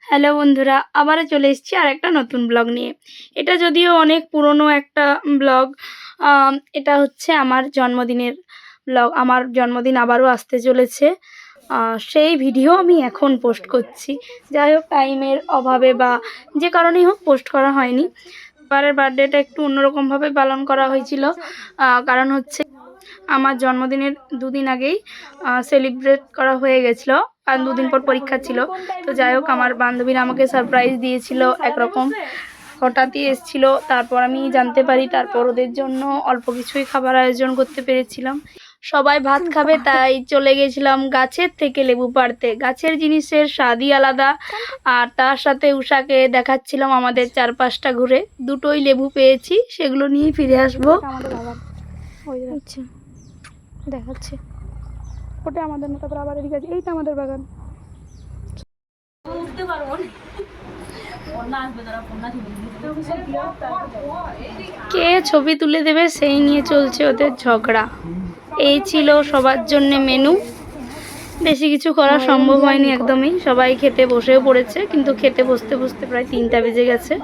Hello বন্ধুরা, আবারও চলে এসেছি আর একটা নতুন ব্লগ নিয়ে। এটা যদিও অনেক পুরনো একটা ব্লগ। এটা হচ্ছে আমার জন্মদিনের ব্লগ। আমার জন্মদিন আবারও আসতে চলেছে, সেই ভিডিও আমি এখন পোস্ট করছি। যাই হোক, টাইমের অভাবে বা যে কারণেই হোক পোস্ট করা হয়নি। এবারের বার্থডেটা একটু অন্যরকমভাবে পালন করা হয়েছিল। কারণ হচ্ছে আমার জন্মদিনের দুদিন আগেই সেলিব্রেট করা হয়ে গেছিলো, কারণ দুদিন পর পরীক্ষা ছিল। তো যাই হোক, আমার বান্ধবীরা আমাকে সারপ্রাইজ দিয়েছিল একরকম, হঠাৎই এসেছিল। তারপর আমি জানতে পারি, তারপর ওদের জন্য অল্প কিছুই খাবার আয়োজন করতে পেরেছিলাম। সবাই ভাত খাবে তাই চলে গেছিলাম গাছের থেকে লেবু পাড়তে। গাছের জিনিসের স্বাদই আলাদা। আর তার সাথে উষাকে দেখাচ্ছিলাম আমাদের চারপাশটা ঘুরে। দুটোই লেবু পেয়েছি, সেগুলো নিয়ে ফিরে আসবো। আমাদের বাগান আচ্ছা দেখাচ্ছে, ওটা আমাদের না, তারপর আবার এদিকে আছে, এইটা আমাদের বাগান। কে ছবি তুলে দেবে সেই নিয়ে চলছে ওদের ঝগড়া। এই ছিল সবার জন্য মেনু। বেশি কিছু করা সম্ভব হয়নি একদমই। সবাই খেতে বসেও পড়েছে, কিন্তু খেতে বসতে বসতে প্রায় 3টা বেজে গেছে,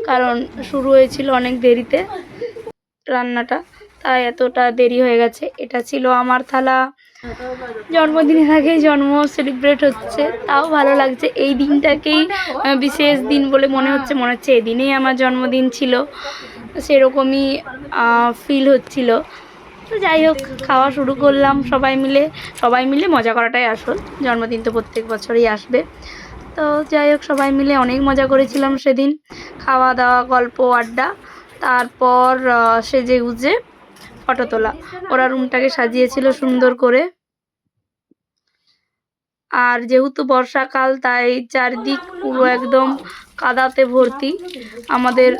কারণ শুরু হয়েছিল অনেক দেরিতে রান্নাটা, তাই এতটা দেরি হয়ে গেছে। এটা ছিল আমার থালা। জন্মদিনের আগে জন্ম সেলিব্রেট হচ্ছে, তাও ভালো লাগছে। এই দিনটাকেই বিশেষ দিন বলে মনে হচ্ছে এদিনেই আমার জন্মদিন ছিল, সেরকমই ফিল হচ্ছিল। তো যাই হোক, খাওয়া শুরু করলাম সবাই মিলে মজা করাটাই আসল। জন্মদিন তো প্রত্যেক বছরই আসবে। তো যাই হোক, সবাই মিলে অনেক মজা করেছিলাম সেদিন। খাওয়া দাওয়া, গল্প, আড্ডা, তারপর সেজে গুজে ফটো তোলা। ওরা রুমটাকে সাজিয়েছিল সুন্দর করে। আর যেহেতু বর্ষাকাল, তাই চারদিক পুরো একদম কাদাতে ভর্তি। আমাদের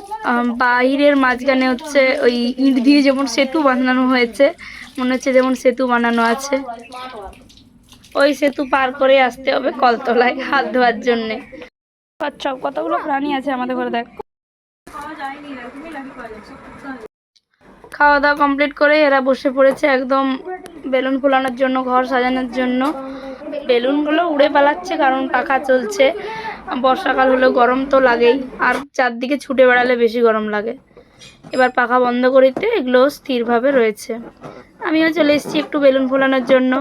বাইরের মাঝখানে হচ্ছে ওই ইট দিয়ে যেমন সেতু বানানো হয়েছে, মনে হচ্ছে যেমন সেতু বানানো আছে। ওই সেতু পার করে আসতে হবে কলতলায় হাত ধোয়ার জন্যে। আচ্ছা, কতগুলো প্রাণী আছে আমাদের ঘরে, দেখ। খাওয়া দাওয়া কমপ্লিট করে এরা বসে পড়েছে একদম বেলুন ফোলানোর জন্য, ঘর সাজানোর জন্য। বেলুনগুলো উড়ে পালাচ্ছে, কারণ পাখা চলছে। বর্ষাকাল হলেও গরম তো লাগেই, আর চারদিকে ছুটে বেড়ালে বেশি গরম লাগে। এবার পাখা বন্ধ করিতে এগুলো স্থিরভাবে রয়েছে। আমিও চলে এসেছি একটু বেলুন ফোলানোর জন্য।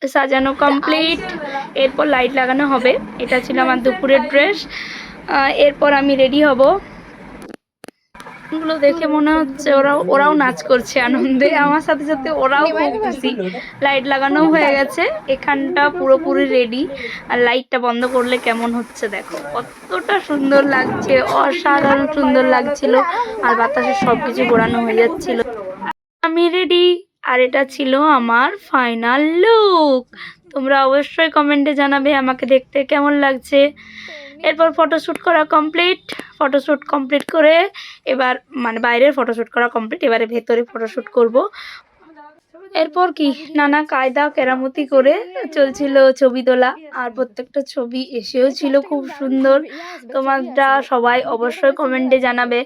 সাজানো কমপ্লিট, এরপর লাইট লাগানো হবে। এটা ছিল আমার দুপুরের ড্রেস। এরপর আমি রেডি হব। গুলো দেখে মনে হচ্ছে ওরাও নাচ করছে আনন্দে, আমার সাথে সাথে ওরাও খুব খুশি। লাইট লাগানো হয়ে গেছে, এখানটা পুরোপুরি রেডি। আর লাইটটা বন্ধ করলে কেমন হচ্ছে দেখো, কতটা সুন্দর লাগছে, অসাধারণ সুন্দর লাগছিল। আর বাতাসে সবকিছু ঘোরানো হয়ে যাচ্ছিল। আমি রেডি, আর এটা ছিল আমার ফাইনাল লুক। তোমরা অবশ্যই কমেন্টে জানাবে আমাকে দেখতে কেমন লাগছে। এরপর ফটোশ্যুট করা কমপ্লিট। ফটোশ্যুট কমপ্লিট করে এবার বাইরের ফটোশ্যুট করা কমপ্লিট, এবারে ভেতরে ফটোশ্যুট করব। এরপর কি নানা কায়দা কেরামতি করে চলছিল ছবি তোলা। আর প্রত্যেকটা ছবি এসেও ছিল খুব সুন্দর। তোমরা সবাই অবশ্যই কমেন্টে জানাবে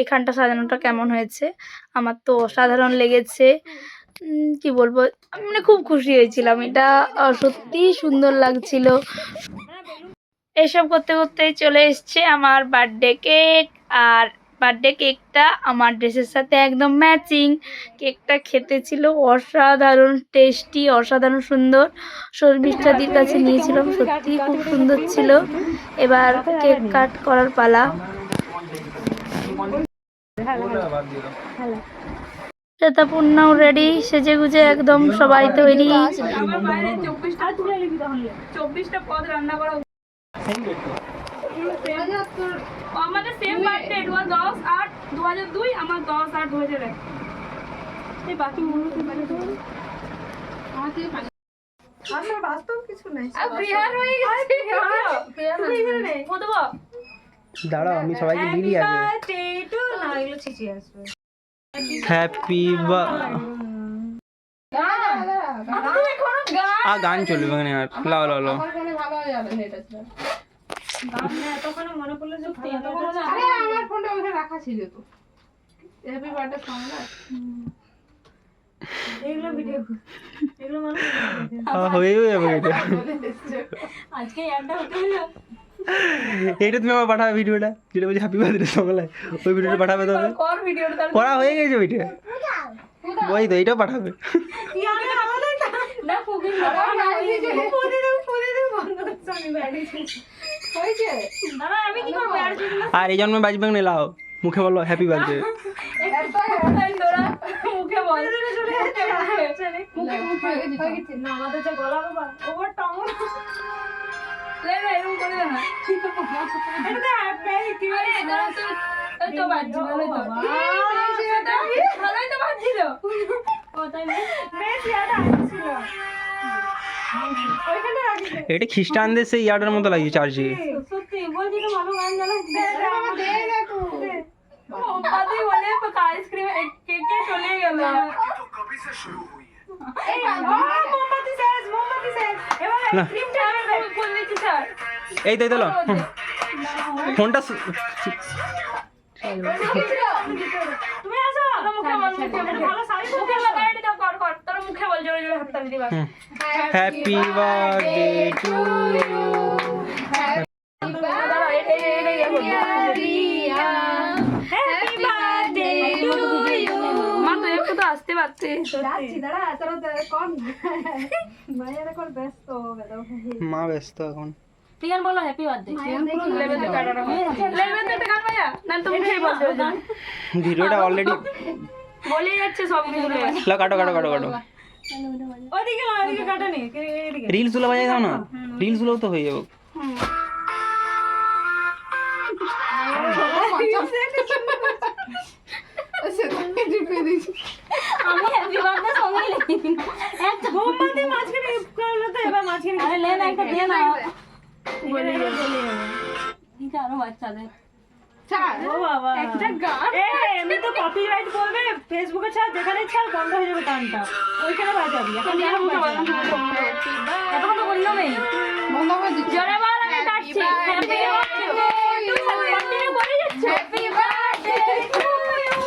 এখানটা সাজানোটা কেমন হয়েছে। আমার তো অসাধারণ লেগেছে, কি বলবো, আমি খুব খুশি হয়েছিলাম। এটা সত্যিই সুন্দর লাগছিল। এসব করতে করতেই চলে এসছে আমার বার্থডে কেক। আর বার্থডে কেকটা আমার ড্রেসের সাথে একদম ম্যাচিং। কেকটা খেতে ছিল অসাধারণ টেস্টি, অসাধারণ সুন্দর। শর্মিষ্ঠাদির কাছে নিয়েছিলাম, সত্যি খুব সুন্দর ছিল। এবার কেক কাট করার পালা। শ্বেতাপূর্ণাও রেডি, সেজে গুজে একদম সবাই তৈরি। 24টা পদ রান্না করা। আমাদের সেম বার্থডে, 10/8/2002, আমার 10/8/2001। এই বাকি বাস্তব কিছু নাই, দাঁড়াও আমি সবাইকে দিই আগে। হ্যাপি গান চলবে মানে, আর লাও লাও লাও। মনে পড়লো যে আমার ফোনটা ওখানে রাখা ছিল তো। হ্যাপি বার্থডে সং না। এগুলো ভিডিও, এগুলো মানুষ হয়েও যাবে এটা। আজকে একটা হতে হলো এইটা তুমি আমার পাঠাবে ভিডিওটা, যেটা বলছি হ্যাপি বার্থডে সকালে, ওই ভিডিওটা পাঠাবে তবে। কর ভিডিওটা তার করা হয়ে গেছে ওইটা, ওই তো এইটাও পাঠাবে। কি আরে আমাদের না ফুকিং দাঁড়া আমি কি করব আর যদি আর এই জন্মে বাজবে না, লাও মুখে বলো হ্যাপি বার্থডে। তোরা মুখে বল না আমাদের যে গলা বাবা ওভার টং লে লে এরকম করে দে না এটা তো হ্যাপি কি আরে দাঁড়া তো এই তো বাজছিল ভালোই তো বাজছিল ও তাই না বেশ ইয়াটা আসছিল ওইখানে রাখি এটা খ্রিস্টানদের সেই ইয়ার্ডের মতো লাগছে চার্চে। সত্যি বলছি তো ভালো গান জানা দে না তো পাতি বলে আইসক্রিম কেকে চলে গেল এই মোমবাতি শেষ এবার না। ক্রিমটা আমি ফোন দিচ্ছি স্যার এই তো দিল ফোনটা তুমি আসো মুখে বল মুখে ভালো শাড়ি মুখে লাগাই দাও কর কর তোর মুখে বল জোরে জোরে হাতটা দিবা হ্যাপি বার্থডে টু ইউ। দাঁড়া হ্যাপি বার্থডে টু ইউ মা তো একটু তো আসতে পারতে মা ব্যস্ত এখন। প্রিয়ান বলো হ্যাপি বার্থডে লেবেতে কাটানো লেবেতে একটা গান বাজা না তো মুখেই বল জোরে জোরে ভিডিওটা অলরেডি বলে যাচ্ছে সব কিছু কাটো কাটো কাটো কাটো। ওইদিকে না ওইদিকে কাটা নেই এইদিকে রিলস গুলো বাজাই দাও না, রিলস গুলো তো হয়ে যাবে। আমি হ্যাপি বার্থডে সঙ্গে লিখি একটা মোমবাতি মাঝখানে করলো তো এবার মাঝখানে আরে লে না একটা দে না বলে ঠিক আরো বাচ্চাদের ও বাবা একটা গান এমনি তো কপিরাইট বলবে ফেসবুকে ছাড় যেখানে ছাড় বন্ধ হয়ে যাবে গানটা ওইখানে বাজাবি এখন এতক্ষণ তো বললো নেই জোরে বল আমি কাটছি হ্যাপি বার্থডে কন্টিনিউ করে যাচ্ছ happy birthday to you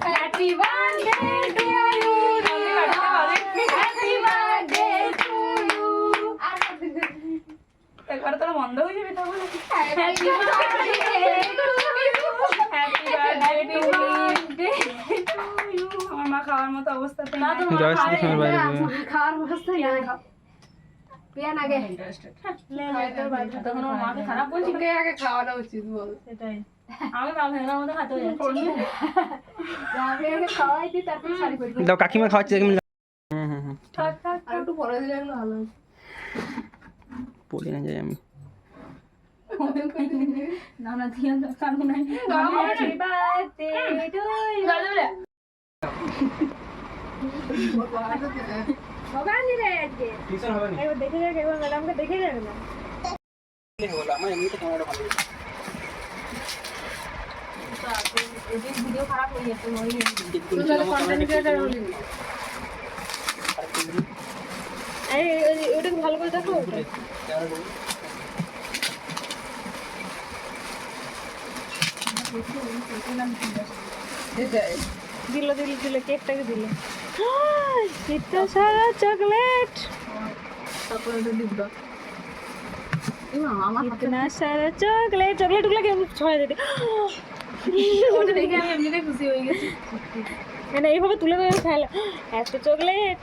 happy birthday to you happy birthday to you একবার তোর বন্ধ হয়ে যাবে তখন happy birthday to you happy birthday to you আমার মা খাওয়ার মতো অবস্থাতে না তো জয় শ্রীকৃষ্ণের বাইরে তখন ওর মাকে খারাপ বলছি সেটাই আমি মা ভেঙার মতো হাতে হয়ে যাচ্ছি দাও কাকিমা খাওয়াচ্ছে কাকিমা। থাক থাক পড়ে না যাই আমি। না না দিয়ে দরকার নাই হ্যাপি বার্থডে টু টিউশন হবে না। এবার দেখে যাক এবার ম্যাডামকে দেখে যাবে না আমার এমনিতে ক্যামেরাটা ভালো। ভিডিও খারাপ হয়ে যাচ্ছে ওটাকে ভালো করে দেখো দিল কেকটাকে দিল এটা সারা চকলেট इतना सारा चॉकलेट चॉकलेट गुला के ছড়াই দিতে ওটা দেখে আমি এমনিতেই খুশি হয়ে গেছি মানে এইভাবে তুলে ধরে খাইলো এত চকলেট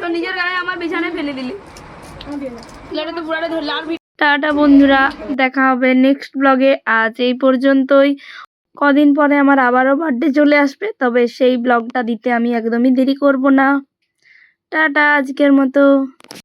তো নিজের গায়ে আমার বিছানায় ফেলে দিলি লেটা তো পুরাটা ধরলে আর টাটা বন্ধুরা, দেখা হবে নেক্সট ব্লগে। আজ এই পর্যন্তই। কদিন পরে আমার আবারও বার্থডে চলে আসবে, তবে সেই ব্লগটা দিতে আমি একদমই দেরি করব না। টাটা আজকের মতো।